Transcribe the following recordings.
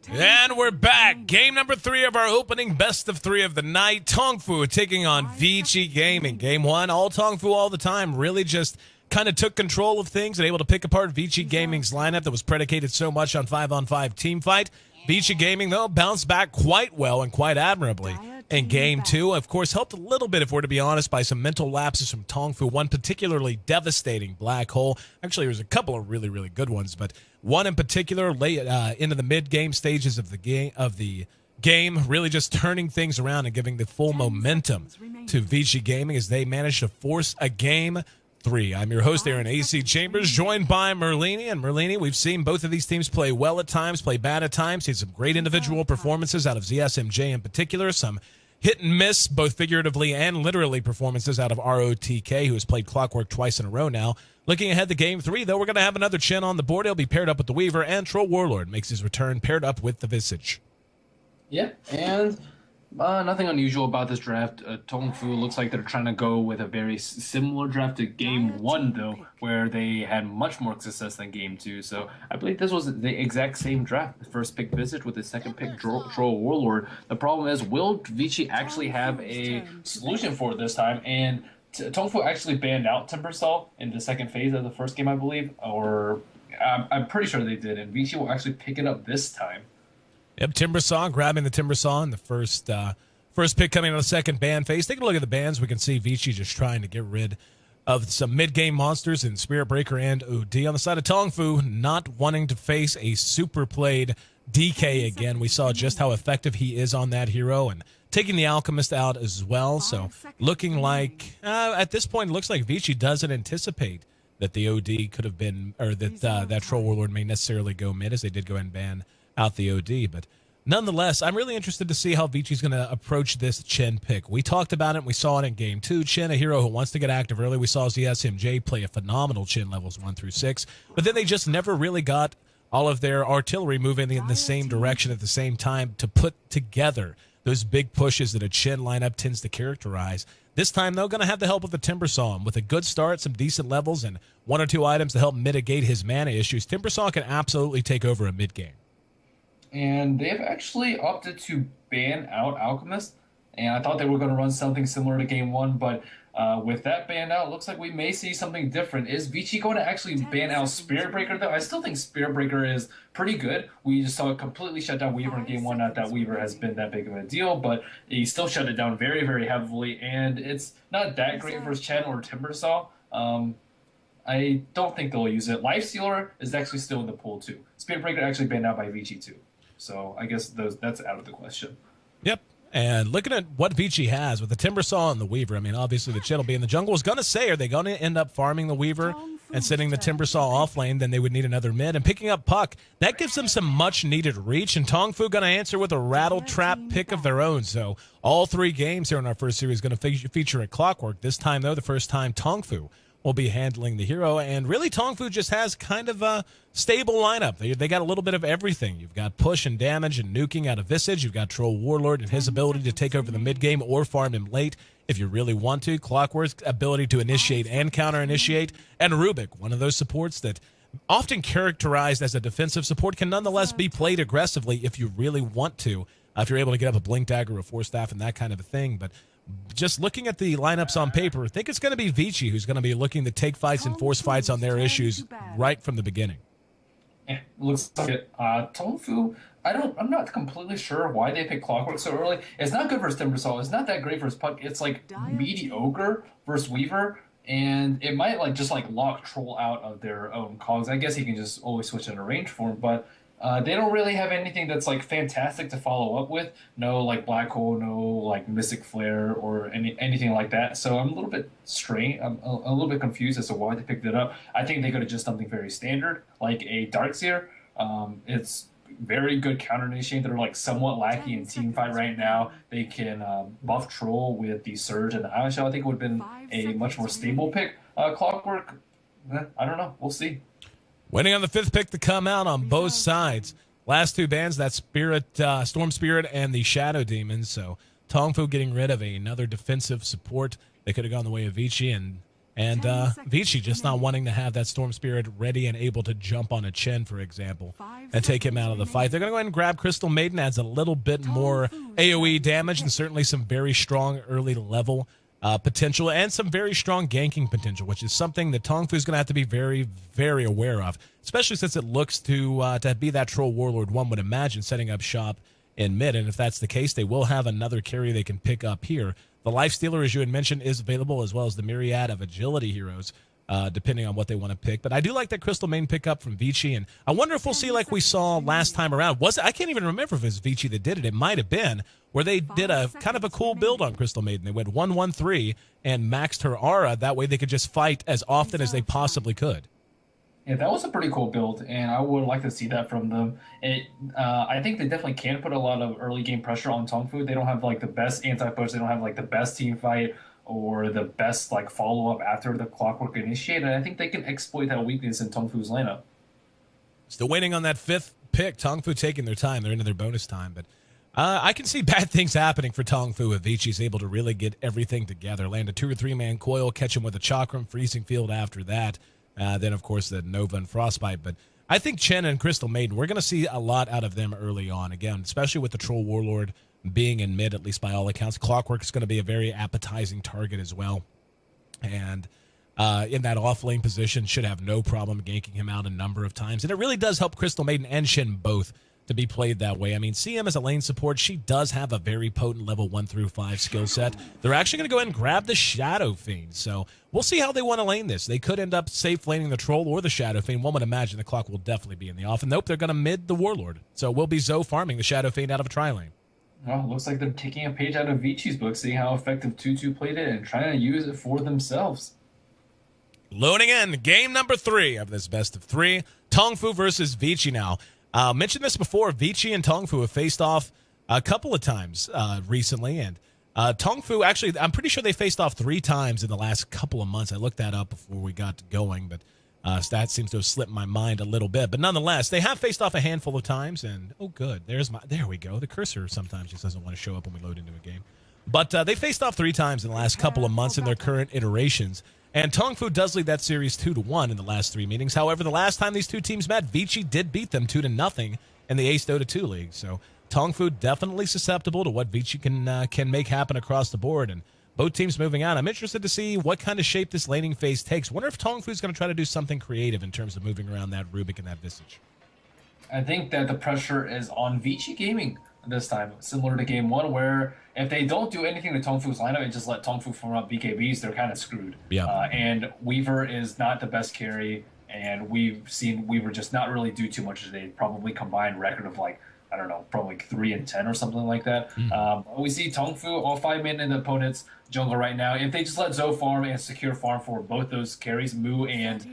And we're back. Game number 3 of our opening best of 3 of the night. TongFu taking on Vici Gaming. Game 1, all TongFu all the time. Really just kind of took control of things and able to pick apart Vici Gaming's lineup that was predicated so much on 5-on-5 team fight. Vici Gaming, though, bounced back quite well and quite admirably in Game 2. Of course, helped a little bit, if we're to be honest, by some mental lapses from TongFu. One particularly devastating black hole. Actually, there was a couple of really, really good ones, but one in particular late into the mid-game stages of the game, really just turning things around and giving the full momentum to Vici Gaming as they managed to force a Game 3. I'm your host, Aaron AC Chambers, joined by Merlini. And Merlini, we've seen both of these teams play well at times, play bad at times. Seen some great individual performances out of ZSMJ in particular, some hit and miss, both figuratively and literally, performances out of ROTK, who has played Clockwork twice in a row now. Looking ahead to Game 3, though, we're going to have another Chen on the board. He'll be paired up with the Weaver, and Troll Warlord makes his return paired up with the Visage. Yeah, and nothing unusual about this draft. TongFu looks like they're trying to go with a very similar draft to Game 1, though, where they had much more success than Game 2. So I believe this was the exact same draft. The first pick Visage with the second pick Troll Warlord. The problem is, will Vici actually have a solution for it this time? And TongFu actually banned out Timbersaw in the second phase of the first game, I believe. Or I'm pretty sure they did. And Vici will actually pick it up this time. Yep, Timbersaw, grabbing the Timbersaw in the first pick coming out of the second ban phase. Taking a look at the bans, we can see Vici just trying to get rid of some mid-game monsters in Spirit Breaker and OD. On the side of TongFu, not wanting to face a super played DK again. We saw just how effective he is on that hero, and taking the Alchemist out as well. So looking like, at this point, it looks like Vici doesn't anticipate that the OD could have been, or that that Troll Warlord may necessarily go mid, as they did go ahead and ban out the OD. But nonetheless, I'm really interested to see how Vici's going to approach this Chen pick. We talked about it, and we saw it in Game 2. Chen, a hero who wants to get active early. We saw ZSMJ play a phenomenal Chen levels 1 through 6, but then they just never really got all of their artillery moving in the same direction at the same time to put together those big pushes that a Chen lineup tends to characterize. This time, though, going to have the help of the Timbersaw. With a good start, some decent levels, and 1 or 2 items to help mitigate his mana issues, Timbersaw can absolutely take over a mid-game. And they've actually opted to ban out Alchemist. And I thought they were going to run something similar to Game 1, but with that banned out, it looks like we may see something different. Is Vici going to actually ban out Spirit Breaker, though? I still think Spirit Breaker is pretty good. We just saw it completely shut down Weaver in Game 1. Not that Weaver has been that big of a deal, but he still shut it down very, very heavily. And it's not that great versus Chen or Timbersaw. I don't think they'll use it. Lifestealer is actually still in the pool, too. Spirit Breaker actually banned out by Vici, too. So I guess that's out of the question. Yep. And looking at what Vici has with the Timbersaw and the Weaver, I mean, obviously the Chen will be in the jungle. I was going to say, are they going to end up farming the Weaver and sending the Timbersaw off lane? Then they would need another mid. And picking up Puck, that gives them some much-needed reach. And TongFu going to answer with a Rattle Trap pick of their own. So all 3 games here in our first series going to feature a Clockwork. This time, though, the first time TongFu will be handling the hero. And really, TongFu just has kind of a stable lineup. They got a little bit of everything. You've got push and damage and nuking out of Visage. You've got Troll Warlord and his ability to take over the mid-game or farm him late if you really want to. Clockwork's ability to initiate and counter-initiate. And Rubik, one of those supports that often characterized as a defensive support, can nonetheless be played aggressively if you really want to. If you're able to get up a Blink Dagger or a Force Staff and that kind of a thing. But just looking at the lineups on paper, I think it's going to be Vici who's going to be looking to take fights and force fights on their issues right from the beginning. Yeah, looks like it. TongFu, I'm not completely sure why they picked Clockwork so early. It's not good versus Timbersaw. It's not that great versus Puck. It's like mediocre versus Weaver, and it might just lock Troll out of their own cogs. I guess he can just always switch into range for him, but they don't really have anything that's fantastic to follow up with. No Black Hole, no Mystic Flare or anything like that. So I'm a little bit strange. I'm a little bit confused as to why they picked it up. I think they could have just something very standard, like a Darkseer. It's very good counter initiating that are somewhat lackey in team fight right now. They can buff Troll with the Surge and the Ion Shell. I think it would have been a much more stable pick. Clockwork, I don't know. We'll see. Winning on the 5th pick to come out on both sides. Last 2 bans, that's Storm Spirit and the Shadow Demons. So TongFu getting rid of another defensive support. They could have gone the way of Vici, and And Vici just not wanting to have that Storm Spirit ready and able to jump on a Chen, for example, and take him out of the fight. They're going to go ahead and grab Crystal Maiden, adds a little bit more AoE damage and certainly some very strong early level potential and some very strong ganking potential, which is something that TongFu is going to have to be very, very aware of, especially since it looks to be that Troll Warlord one would imagine setting up shop in mid. And if that's the case, they will have another carry they can pick up here. The Lifestealer, as you had mentioned, is available, as well as the myriad of agility heroes, depending on what they want to pick. But I do like that Crystal Main pickup from Vici, and I wonder if we'll see like we saw last time around. I can't even remember if it was Vici that did it. It might have been, where they did a kind of a cool build on Crystal Maiden. They went 1-1-3 and maxed her aura. That way they could just fight as often as they possibly could. Yeah, that was a pretty cool build, and I would like to see that from them. I think they definitely can put a lot of early game pressure on TongFu. They don't have like the best anti-push. They don't have like the best team fight or the best like follow-up after the clockwork initiate. And I think they can exploit that weakness in TongFu's lineup. Still waiting on that 5th pick. TongFu taking their time. They're into their bonus time, but I can see bad things happening for TongFu if Vici's able to really get everything together. Land a 2 or 3 man coil, catch him with a Chakram, freezing field after that. Then, of course, the Nova and Frostbite. But I think Chen and Crystal Maiden, we're going to see a lot out of them early on. Again, especially with the Troll Warlord being in mid, at least by all accounts. Clockwork is going to be a very appetizing target as well. And in that off-lane position, should have no problem ganking him out a number of times. And it really does help Crystal Maiden and Shin both to be played that way. I mean, CM as a lane support, she does have a very potent level 1 through 5 skill set. They're actually going to go ahead and grab the Shadow Fiend. So we'll see how they want to lane this. They could end up safe laning the Troll or the Shadow Fiend. One would imagine the clock will definitely be in the off. And nope, they're going to mid the Warlord. So we'll be Zoe farming the Shadow Fiend out of a tri-lane. Well, it looks like they're taking a page out of Vici's book, seeing how effective 2-2 played it and trying to use it for themselves. Loading in game number 3 of this best of 3. TongFu versus Vici now. Mentioned this before, Vici and TongFu have faced off a couple of times recently, and TongFu, actually, I'm pretty sure they faced off 3 times in the last couple of months. I looked that up before we got going, but that seems to have slipped my mind a little bit. But nonetheless, they have faced off a handful of times, and oh, good. There we go. The cursor sometimes just doesn't want to show up when we load into a game. But they faced off 3 times in the last couple of months in their current iterations. And TongFu does lead that series 2-1 in the last 3 meetings. However, the last time these 2 teams met, Vici did beat them 2-0 in the Ace Dota 2 League. So TongFu definitely susceptible to what Vici can make happen across the board. And both teams moving on. I'm interested to see what kind of shape this laning phase takes. Wonder if TongFu is going to try to do something creative in terms of moving around that Rubik and that Visage. I think that the pressure is on Vici Gaming this time, similar to game 1, where if they don't do anything to TongFu's lineup and just let TongFu form up BKBs, they're kind of screwed. Yeah. And Weaver is not the best carry, and we've seen Weaver just not really do too much today. Probably combined record of like, I don't know, probably like 3-10 or something like that. We see TongFu all 5 men in the opponent's jungle right now. If they just let Zoe farm and secure farm for both those carries, Moo and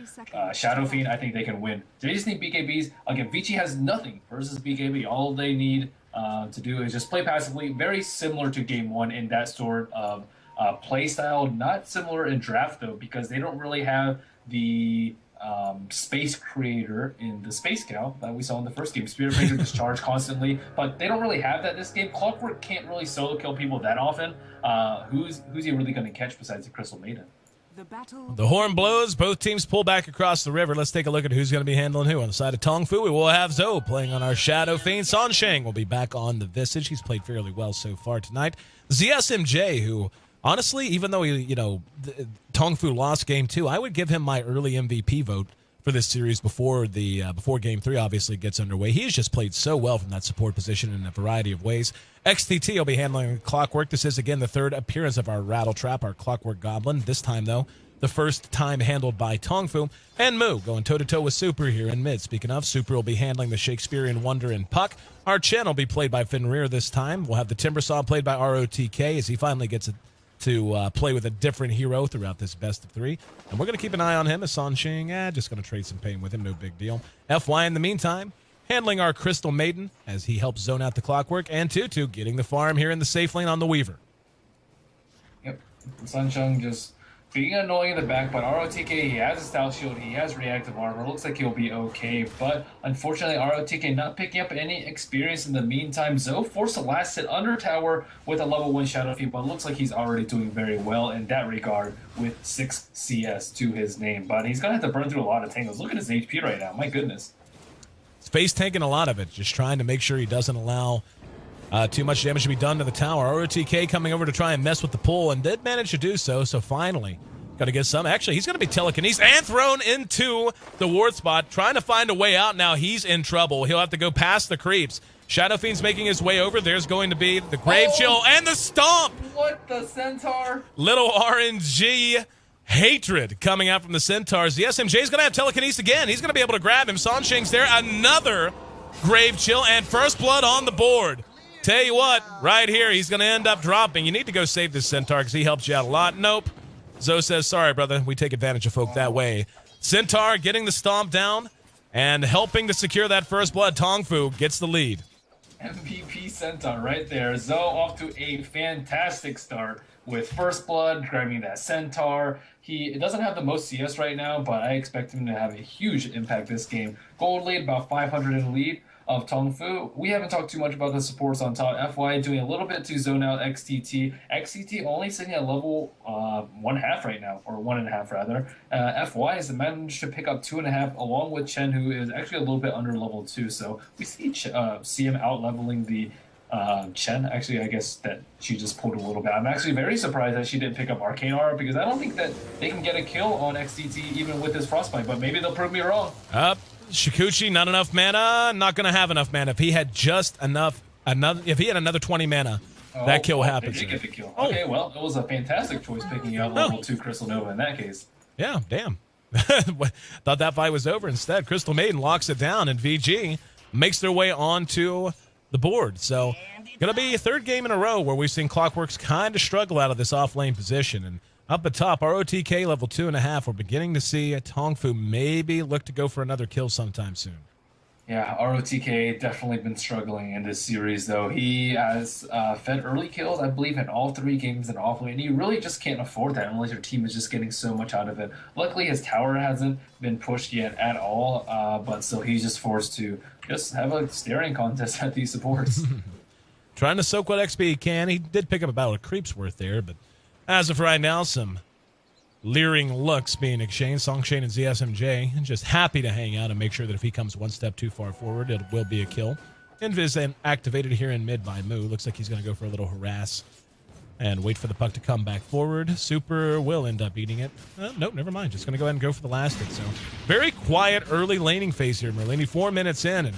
Shadow Fiend, I think they can win. They just need BKBs. Again, Vici has nothing versus BKB. All they need to do is just play passively, very similar to game 1 in that sort of play style. Not similar in draft, though, because they don't really have the space creator in the Space Cow that we saw in the first game. Spirit Ranger discharge constantly, but they don't really have that this game. Clockwork can't really solo kill people that often. Who's he really going to catch besides the Crystal Maiden? The horn blows. Both teams pull back across the river. Let's take a look at who's going to be handling who. On the side of TongFu, we will have Zoe playing on our Shadow Fiend. Sansheng will be back on the Visage. He's played fairly well so far tonight. ZSMJ, who honestly, even though TongFu lost game 2, I would give him my early MVP vote for this series before game 3 obviously gets underway. He has just played so well from that support position in a variety of ways. XTT will be handling Clockwork. This is again the 3rd appearance of our Rattle Trap, our Clockwork Goblin. This time though, the first time handled by TongFu. And Moo going toe-to-toe with Super here in mid. Speaking of, Super will be handling the Shakespearean Wonder and Puck. Our Chen will be played by Fenrir this time. We'll have the Timbersaw played by ROTK as he finally gets to play with a different hero throughout this best of 3. And we're going to keep an eye on him as Sansheng, just going to trade some pain with him, no big deal. FY in the meantime, handling our Crystal Maiden as he helps zone out the Clockwork, and Tutu getting the farm here in the safe lane on the Weaver. Yep, Sansheng just being annoying in the back, but ROTK, he has a Stout Shield, he has reactive armor, looks like he'll be okay, but unfortunately ROTK not picking up any experience in the meantime. Zoe forced a last hit under tower with a level 1 Shadow Fiend, but looks like he's already doing very well in that regard with 6 CS to his name, but he's gonna have to burn through a lot of tangles. Look at his HP right now, my goodness. Face tanking a lot of it, just trying to make sure he doesn't allow too much damage to be done to the tower. ROTK coming over to try and mess with the pull and did manage to do so. So finally, got to get some. Actually, he's going to be telekinesis and thrown into the ward spot, trying to find a way out. Now he's in trouble. He'll have to go past the creeps. Shadow Fiend's making his way over. There's going to be the Grave Chill and the Stomp. What the Centaur? Little RNG hatred coming out from the Centaurs. The SMJ is going to have telekinesis again. He's going to be able to grab him. Sansheng's there. Another Grave Chill and first blood on the board. Tell you what, right here, he's going to end up dropping. You need to go save this Centaur because he helps you out a lot. Nope. Zoe says, sorry, brother. We take advantage of folk that way. Centaur getting the stomp down and helping to secure that first blood. TongFu gets the lead. MVP Centaur right there. Zoe off to a fantastic start with first blood, grabbing that Centaur. He doesn't have the most CS right now, but I expect him to have a huge impact this game. Gold lead, about 500 in lead of TongFu. We haven't talked too much about the supports on top. FY doing a little bit to zone out XTT. XTT only sitting at level 1.5 right now, or 1.5 rather. FY has managed to pick up 2.5 along with Chen, who is actually a little bit under level 2. So we see him out leveling the Chen. Actually, I guess that she just pulled a little bit. I'm actually very surprised that she didn't pick up Arcane Aura because I don't think that they can get a kill on XTT even with this Frostbite, but maybe they'll prove me wrong. Shikuchi, not enough mana. Not going to have enough mana. If he had just enough, if he had another 20 mana, that kill happens. They did get the kill. Okay, well, it was a fantastic choice picking out level 2 Crystal Nova in that case. Yeah, damn. Thought that fight was over. Instead, Crystal Maiden locks it down, and VG makes their way onto the board. So, going to be a third game in a row where we've seen Clockworks kind of struggle out of this off-lane position. And up at top, ROTK level 2.5. We're beginning to see TongFu maybe look to go for another kill sometime soon. Yeah, ROTK definitely been struggling in this series, though. He has fed early kills, I believe, in all 3 games in offlane, and you really just can't afford that unless your team is just getting so much out of it. Luckily, his tower hasn't been pushed yet at all, but still he's just forced to just have a staring contest at these supports. Trying to soak what XP he can. He did pick up about a creep's worth there, but as of right now, some leering looks being exchanged. Songshane and ZSMJ just happy to hang out and make sure that if he comes one step too far forward, it will be a kill. Invis activated here in mid by Moo. Looks like he's going to go for a little harass and wait for the puck to come back forward. Super will end up eating it. Nope, never mind. Just going to go ahead and go for the last hit. So very quiet early laning phase here, Merlini. 4 minutes in, and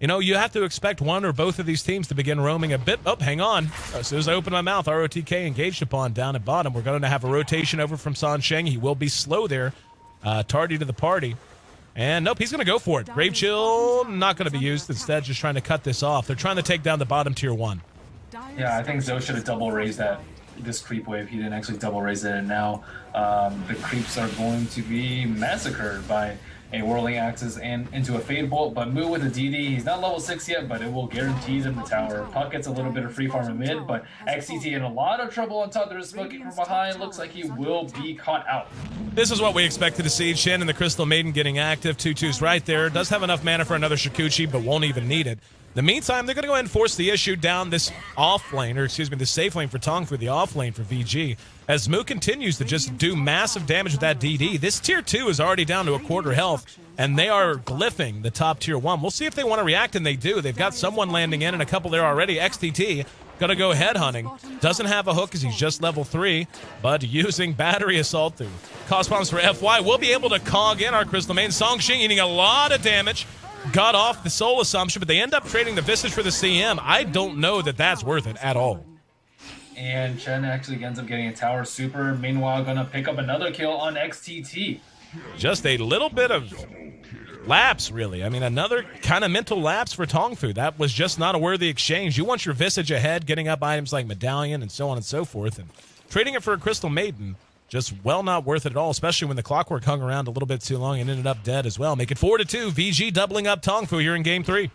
you know, you have to expect one or both of these teams to begin roaming a bit. Oh, hang on. As soon as I open my mouth, ROTK engaged upon down at bottom. We're going to have a rotation over from Sansheng. He will be slow there. Tardy to the party. And nope, he's going to go for it. Grave Chill, not going to be used. Instead, just trying to cut this off. They're trying to take down the bottom tier 1. Yeah, I think Zoe should have double raised this creep wave. He didn't actually double raise it, and now the creeps are going to be massacred by a Whirling Axis and into a Fade Bolt, but Moo with a DD. He's not level 6 yet, but it will guarantee him the tower. Puck gets a little bit of free farm in mid, but XCT in a lot of trouble on top. There's smoking from behind. Looks like he will be caught out. This is what we expected to see. Shen and the Crystal Maiden getting active. 2-2's right there. Does have enough mana for another Shikuchi, but won't even need it. In the meantime, they're going to go ahead and force the issue down this off lane, or excuse me, the safe lane for TongFu, the off lane for VG. As Moo continues to just do massive damage with that DD, this tier 2 is already down to a quarter health, and they are glyphing the top tier 1. We'll see if they want to react, and they do. They've got someone landing in and a couple there already. XTT going to go headhunting. Doesn't have a hook because he's just level 3, but using battery assault through cost bombs for FY. We'll be able to cog in our Crystal Main. Songsheng eating a lot of damage. Got off the soul assumption, but they end up trading the Visage for the CM. I don't know that that's worth it at all. And Chen actually ends up getting a tower super. Meanwhile, gonna pick up another kill on XTT. Just a little bit of lapse, really. I mean, another kind of mental lapse for TongFu. That was just not a worthy exchange. You want your Visage ahead, getting up items like Medallion and so on and so forth, and trading it for a Crystal Maiden, just well not worth it at all, especially when the Clockwork hung around a little bit too long and ended up dead as well. Make it 4-2. VG doubling up TongFu here in Game 3.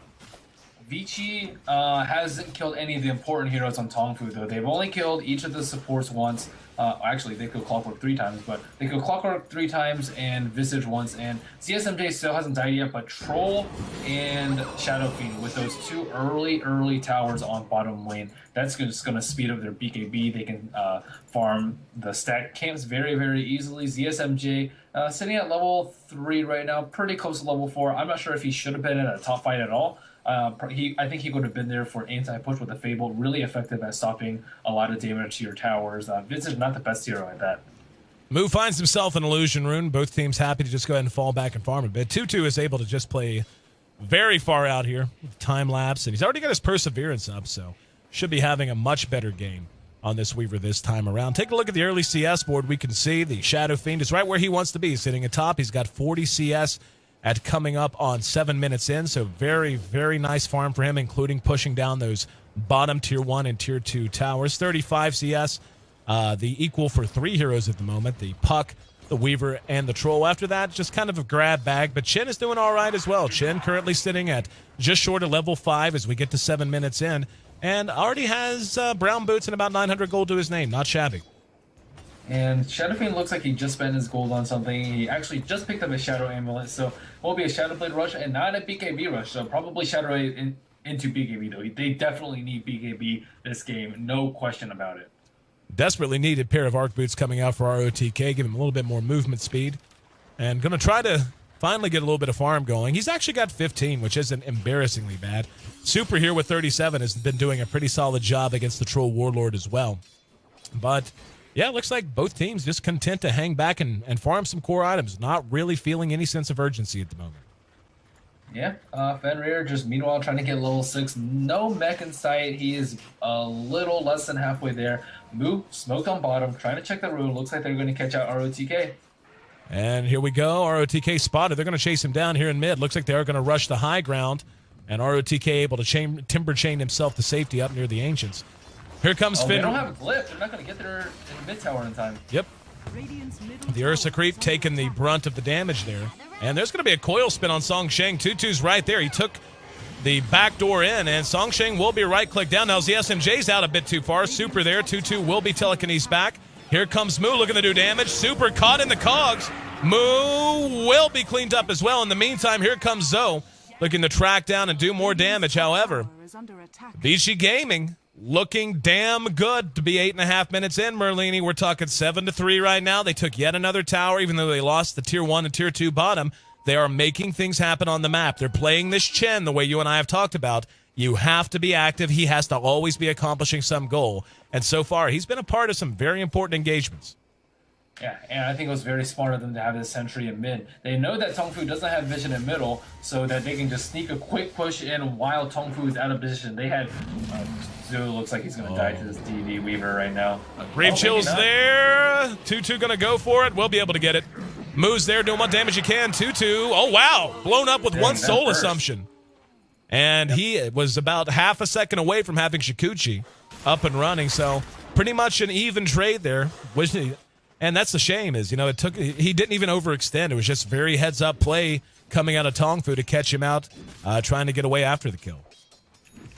Vici hasn't killed any of the important heroes on TongFu, though. They've only killed each of the supports once. Actually, they killed Clockwork 3 times, but they killed Clockwork 3 times and Visage once, and CSMJ still hasn't died yet, but Troll and Shadow Fiend with those two early towers on bottom lane, that's just going to speed up their BKB. They can farm the stack camps very easily. ZSMJ sitting at level 3 right now, pretty close to level 4. I'm not sure if he should have been in a top fight at all. I think he would have been there for anti-push with the Fable, really effective at stopping a lot of damage to your towers. Vince is not the best hero at that. Mu finds himself an Illusion Rune. Both teams happy to just go ahead and fall back and farm a bit. 2-2 is able to just play very far out here with time lapse, and he's already got his Perseverance up, so should be having a much better game on this Weaver this time around. Take a look at the early CS board. We can see the Shadow Fiend is right where he wants to be, sitting atop. He's got 40 CS at coming up on 7 minutes in, so very nice farm for him, including pushing down those bottom tier 1 and tier 2 towers. 35 CS, the equal for 3 heroes at the moment, the Puck, the Weaver, and the Troll. After that, just kind of a grab bag, but Chen is doing all right as well. Chen currently sitting at just short of level 5 as we get to 7 minutes in, and already has brown boots and about 900 gold to his name. Not shabby. And Shadow Fiend looks like he just spent his gold on something. He actually just picked up a Shadow Amulet, so it will be a Shadow Blade rush and not a BKB rush. So probably Shadow into BKB, though. They definitely need BKB this game, no question about it. Desperately needed pair of arc boots coming out for ROTK, give him a little bit more movement speed. And going to try to finally get a little bit of farm going. He's actually got 15, which isn't embarrassingly bad. Super here with 37 has been doing a pretty solid job against the Troll Warlord as well. But yeah, it looks like both teams just content to hang back and farm some core items, not really feeling any sense of urgency at the moment. Yeah, Fenrir just meanwhile trying to get level 6. No mech in sight. He is a little less than halfway there. Mu smoked on bottom, trying to check the rune. Looks like they're going to catch out ROTK. And here we go. ROTK spotted. They're going to chase him down here in mid. Looks like they are going to rush the high ground. And ROTK able to timber chain himself to safety up near the Ancients. Here comes Finn. They don't have a glyph. They're not going to get there in the mid tower in time. Yep. The Ursa Creep taking the brunt of the damage there. And there's going to be a coil spin on Song Sheng. 2-2's right there. He took the back door in, and Song Sheng will be right-click down. Now, ZSMJ's out a bit too far. Super there. 2-2 will be telekinesis back. Here comes Mu looking to do damage. Super caught in the cogs. Mu will be cleaned up as well. In the meantime, here comes Zoe looking to track down and do more damage. However, Vici Gaming looking damn good to be 8.5 minutes in, Merlini. We're talking 7-3 right now. They took yet another tower, even though they lost the tier 1 and tier 2 bottom. They are making things happen on the map. They're playing this Chen the way you and I have talked about. You have to be active. He has to always be accomplishing some goal. And so far, he's been a part of some very important engagements. Yeah, and I think it was very smart of them to have this sentry in mid. They know that TongFu doesn't have vision in middle, so that they can just sneak a quick push in while TongFu is out of position. They had Zhu looks like he's going to die to this DD Weaver right now. Brave Chill's there. 2-2 going to go for it. We'll be able to get it. Mu's there, doing what damage you can. 2-2. Oh, wow. Blown up with one soul assumption. And he was about half a second away from having Shikuchi up and running, so pretty much an even trade there. And that's the shame is, he didn't even overextend. It was just very heads-up play coming out of TongFu to catch him out, trying to get away after the kill.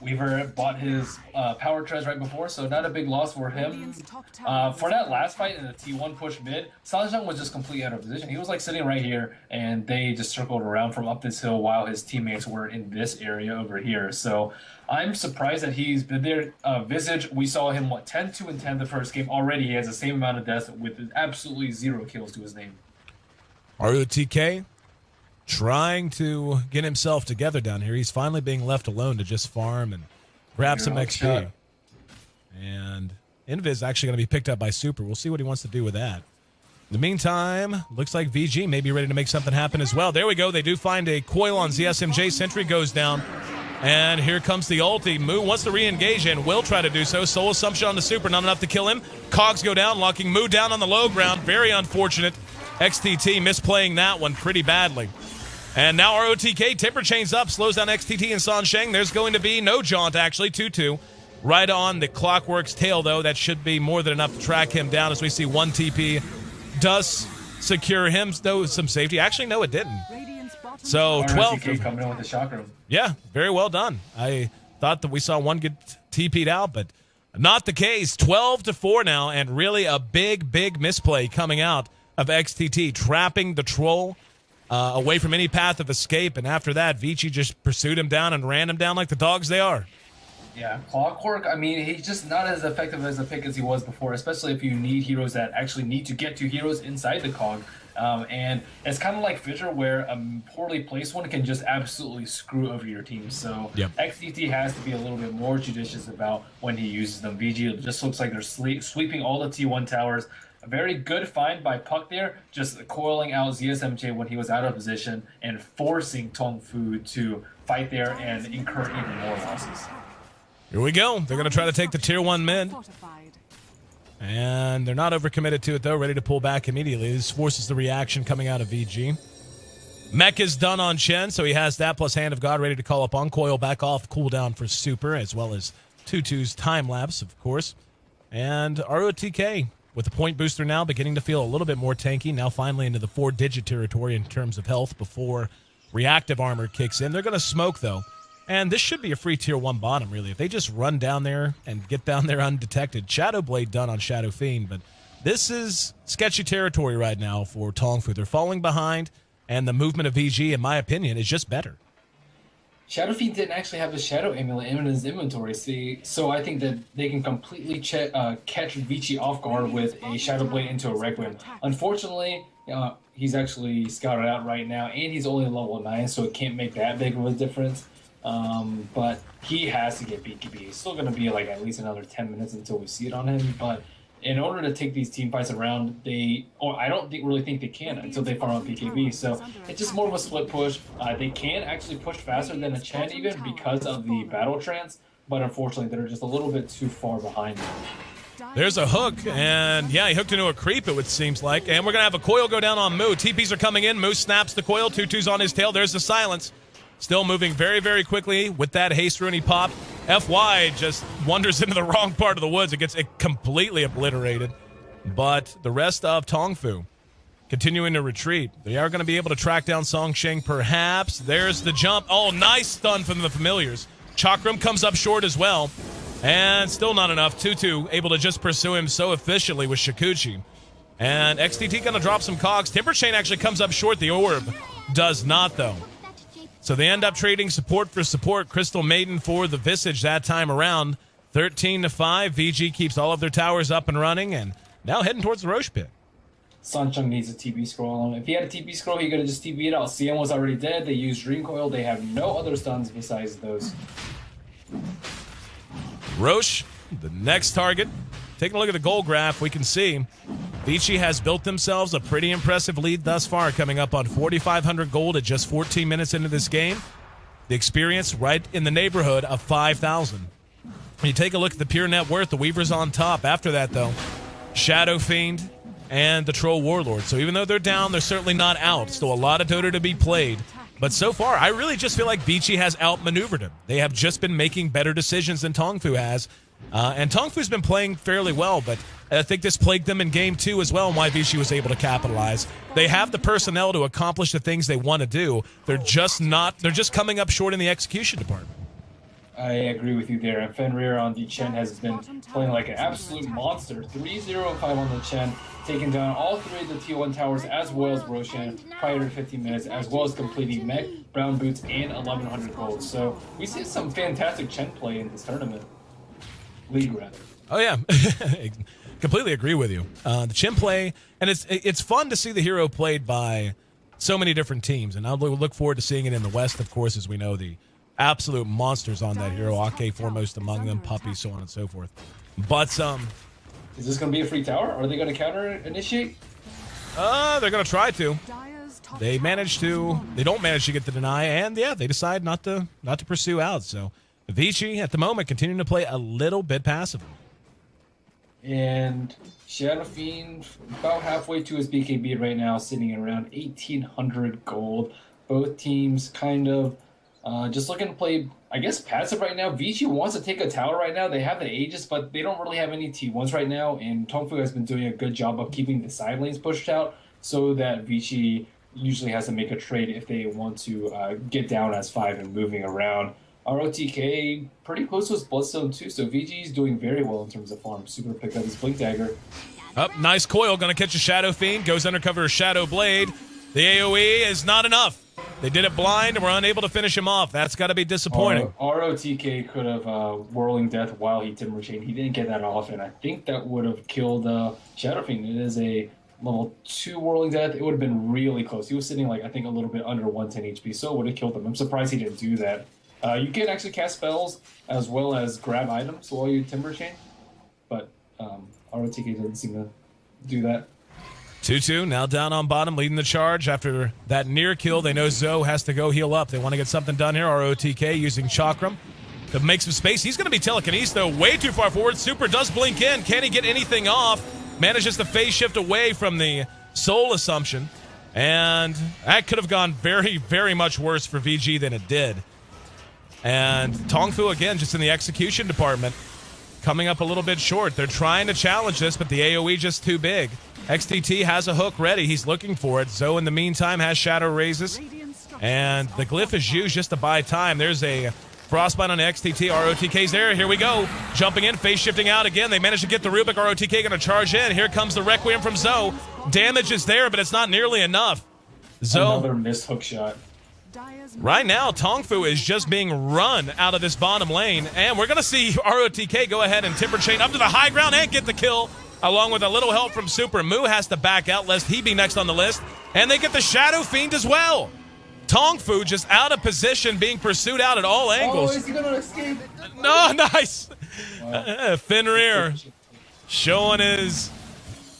Weaver bought his power treads right before, so not a big loss for him. For that last fight in the T1 push mid, Sanjang was just completely out of position. He was like sitting right here, and they just circled around from up this hill while his teammates were in this area over here. So I'm surprised that he's been there. Visage, we saw him, 10-2-10 the first game. Already he has the same amount of deaths with absolutely 0 kills to his name. ROTK trying to get himself together down here. He's finally being left alone to just farm and grab some XP. Shot. And Invis actually going to be picked up by Super. We'll see what he wants to do with that. In the meantime, looks like VG may be ready to make something happen as well. There we go. They do find a coil on ZSMJ. Sentry goes down. And here comes the ulti. Mu wants to re-engage and will try to do so. Soul Assumption on the Super, not enough to kill him. Cogs go down, locking Mu down on the low ground. Very unfortunate. XTT misplaying that one pretty badly. And now ROTK, Timber Chains up, slows down XTT and San Sheng. There's going to be no jaunt, actually, 2-2. Right on the Clockwork's tail, though. That should be more than enough to track him down as we see one TP does secure him, though, some safety. Actually, no, it didn't. So 12. RTK coming in with the chakra. Yeah, very well done. I thought that we saw one get TP'd out, but not the case. 12-4 now, and really a big, big misplay coming out of XTT, trapping the troll away from any path of escape. And after that, Vici just pursued him down and ran him down like the dogs they are. Yeah, Clockwork, I mean, he's just not as effective as a pick as he was before, especially if you need heroes that actually need to get to heroes inside the cog. And it's kind of like Fissure, where a poorly placed one can just absolutely screw over your team. So XTT has to be a little bit more judicious about when he uses them. VG just looks like they're sweeping all the T1 towers. A very good find by Puck there, just coiling out ZSMJ when he was out of position and forcing TongFu to fight there and incur even more losses. Here we go. They're going to try to take the tier 1 mid. And they're not overcommitted to it, though. Ready to pull back immediately. This forces the reaction coming out of VG. Mech is done on Chen, so he has that plus Hand of God ready to call up on Coil. Back off cooldown for Super, as well as Tutu's time lapse, of course. And ROTK with the point booster now beginning to feel a little bit more tanky. Now finally into the 4-digit territory in terms of health before reactive armor kicks in. They're going to smoke, though. And this should be a free tier 1 bottom, really. If they just run down there and get down there undetected. Shadow Blade done on Shadow Fiend, but this is sketchy territory right now for TongFu. They're falling behind, and the movement of VG, in my opinion, is just better. Shadow Fiend didn't actually have the Shadow Amulet in his inventory, so I think that they can completely catch Vici off guard with a Shadow Blade into a Requiem. Unfortunately, he's actually scouted out right now, and he's only level 9, so it can't make that big of a difference. But he has to get BKB. It's still going to be like at least another 10 minutes until we see it on him. But in order to take these team fights around, I don't really think they can until they farm out BKB. So it's just more of a split push. They can actually push faster than a Chen even because of the battle trance. But unfortunately, they're just a little bit too far behind them. There's a hook, and yeah, he hooked into a creep, it seems like. And we're going to have a coil go down on Moo. TPs are coming in. Moo snaps the coil. Tutu's on his tail. There's the silence. Still moving very, very quickly with that haste rune he popped. FY just wanders into the wrong part of the woods. It gets completely obliterated. But the rest of TongFu continuing to retreat. They are going to be able to track down Songsheng, perhaps. There's the jump. Oh, nice stun from the familiars. Chakram comes up short as well. And still not enough. Tutu able to just pursue him so efficiently with Shikuchi. And XTT going to drop some cogs. Timber Chain actually comes up short. The orb does not, though. So they end up trading support for support. Crystal Maiden for the Visage that time around. 13-5. VG keeps all of their towers up and running, and now heading towards the Roche pit. Sancheng needs a TP scroll on him. If he had a TP scroll, he could have just TP'd out. CM was already dead. They used Dream Coil. They have no other stuns besides those. Roche, the next target. Taking a look at the goal graph, we can see Vici has built themselves a pretty impressive lead thus far, coming up on 4,500 gold at just 14 minutes into this game. The experience right in the neighborhood of 5,000. When you take a look at the pure net worth, the Weaver's on top. After that, though, Shadow Fiend and the Troll Warlord. So even though they're down, they're certainly not out. Still a lot of Dota to be played. But so far, I really just feel like Vici has outmaneuvered him. They have just been making better decisions than TongFu has. And TongFu's been playing fairly well, but I think this plagued them in Game 2 as well, and why Vici was able to capitalize. They have the personnel to accomplish the things they want to do. They're just coming up short in the execution department. I agree with you there. And Fenrir on the Chen has been playing like an absolute monster. 3-0-5 on the Chen, taking down all 3 of the T1 towers as well as Roshan prior to 15 minutes, as well as completing Mech, Brown Boots, and 1,100 gold. So we see some fantastic Chen play in this tournament. League, rather. Oh, yeah. Completely agree with you. The Chen play, and it's fun to see the hero played by so many different teams, and I'll look forward to seeing it in the West, of course, as we know the absolute monsters on that hero. Ake foremost among them, Puppy, so on and so forth. But is this going to be a free tower? Are they going to counter initiate? They're going to try to. They don't manage to get the deny, and yeah, they decide not to pursue out. So Vici at the moment continuing to play a little bit passively. And Shadow Fiend about halfway to his BKB right now, sitting around 1,800 gold. Both teams kind of just looking to play, I guess, passive right now. Vici wants to take a tower right now. They have the Aegis, but they don't really have any T1s right now. And TongFu has been doing a good job of keeping the side lanes pushed out so that Vici usually has to make a trade if they want to get down as 5 and moving around. ROTK pretty close to his Bloodstone too, so VG's doing very well in terms of farm. Super picked up his Blink Dagger. Up, nice coil, gonna catch a Shadow Fiend, goes undercover a Shadow Blade. The AoE is not enough. They did it blind and were unable to finish him off. That's got to be disappointing. ROTK could have Whirling Death while he Timber Chain. He didn't get that off, and I think that would have killed Shadow Fiend. It is a level 2 Whirling Death. It would have been really close. He was sitting like, I think, a little bit under 110 HP, so it would have killed him. I'm surprised he didn't do that. You can actually cast spells as well as grab items while you Timber Chain, but ROTK doesn't seem to do that. 2-2, now down on bottom, leading the charge. After that near kill, they know Zoe has to go heal up. They want to get something done here. ROTK using Chakram to make some space. He's going to be telekinesis, though, way too far forward. Super does blink in. Can he get anything off? Manages to phase shift away from the Soul Assumption. And that could have gone very, very much worse for VG than it did. And TongFu, again, just in the execution department, coming up a little bit short. They're trying to challenge this, but the AoE just too big. XDT has a hook ready. He's looking for it. Zoe, in the meantime, has Shadow Raises. And the Glyph is used just to buy time. There's a Frostbite on XDT. ROTK's there. Here we go. Jumping in, phase shifting out again. They managed to get the Rubik. ROTK going to charge in. Here comes the Requiem from Zoe. Damage is there, but it's not nearly enough. Zoe. Another missed hook shot. Right now, TongFu is just being run out of this bottom lane. And we're going to see ROTK go ahead and Timber Chain up to the high ground and get the kill, along with a little help from Super. Moo has to back out lest he be next on the list. And they get the Shadow Fiend as well. TongFu just out of position, being pursued out at all angles. Oh, is he going to escape? No, nice. Wow. Fenrir showing his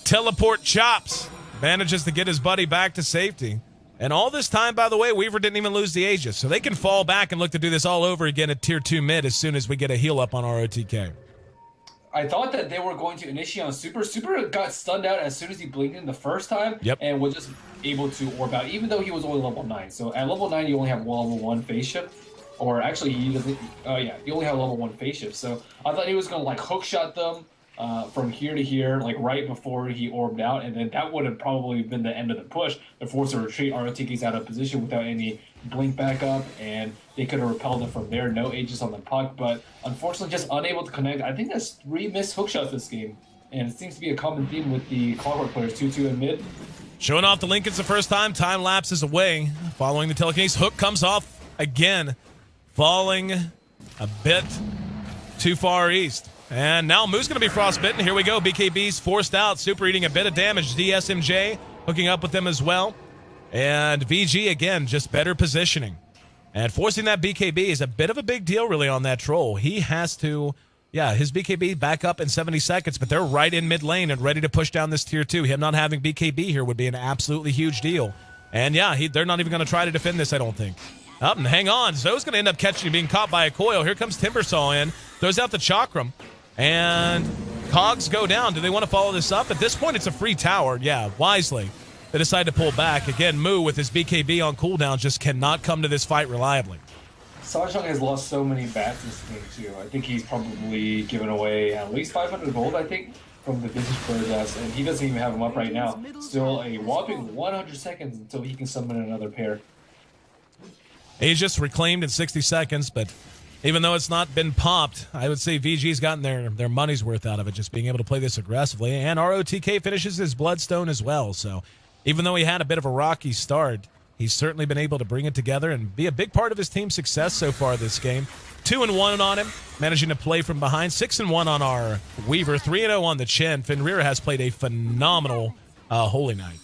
teleport chops. Manages to get his buddy back to safety. And all this time, by the way, Weaver didn't even lose the Aegis. So they can fall back and look to do this all over again at Tier 2 mid as soon as we get a heal up on ROTK. I thought that they were going to initiate on Super. Super got stunned out as soon as he blinked in the first time, and was just able to orb out, even though he was only level 9. So at level 9, you only have level 1 phase shift. Or actually, he doesn't. You only have level 1 phase shift. So I thought he was going to like hook shot them from here to here, like right before he orbed out, and then that would have probably been the end of the push. They're forced to retreat. ROTK's out of position without any blink backup, and they could have repelled it from there. No Aegis on the puck, but unfortunately just unable to connect. I think that's 3 missed hook shots this game, and it seems to be a common theme with the Clockwork players, 2-2 in mid. Showing off the Lincolns the first time. Time lapses away. Following the telekinesis, hook comes off again, falling a bit too far east. And now Moo's going to be frostbitten. Here we go. BKB's forced out. Super eating a bit of damage. DSMJ hooking up with them as well. And VG, again, just better positioning. And forcing that BKB is a bit of a big deal, really, on that troll. He has to, his BKB back up in 70 seconds, but they're right in mid lane and ready to push down this tier 2. Him not having BKB here would be an absolutely huge deal. And they're not even going to try to defend this, I don't think. Up and hang on. Zoe's going to end up being caught by a coil. Here comes Timbersaw in. Throws out the Chakram. And cogs go down. Do they want to follow this up? At this point, it's a free tower. Yeah, wisely. They decide to pull back. Again, Moo with his BKB on cooldown just cannot come to this fight reliably. Sashang has lost so many bats this game, too. I think he's probably given away at least 500 gold, I think, from the Vintage player desk, and he doesn't even have him up right now. Still a whopping 100 seconds until he can summon another pair. Aegis reclaimed in 60 seconds, but even though it's not been popped, I would say VG's gotten their money's worth out of it, just being able to play this aggressively. And ROTK finishes his Bloodstone as well. So even though he had a bit of a rocky start, he's certainly been able to bring it together and be a big part of his team's success so far this game. 2-1 on him, managing to play from behind. 6-1 on our Weaver. 3-0 on the Chen. Fenrir has played a phenomenal Holy Knight.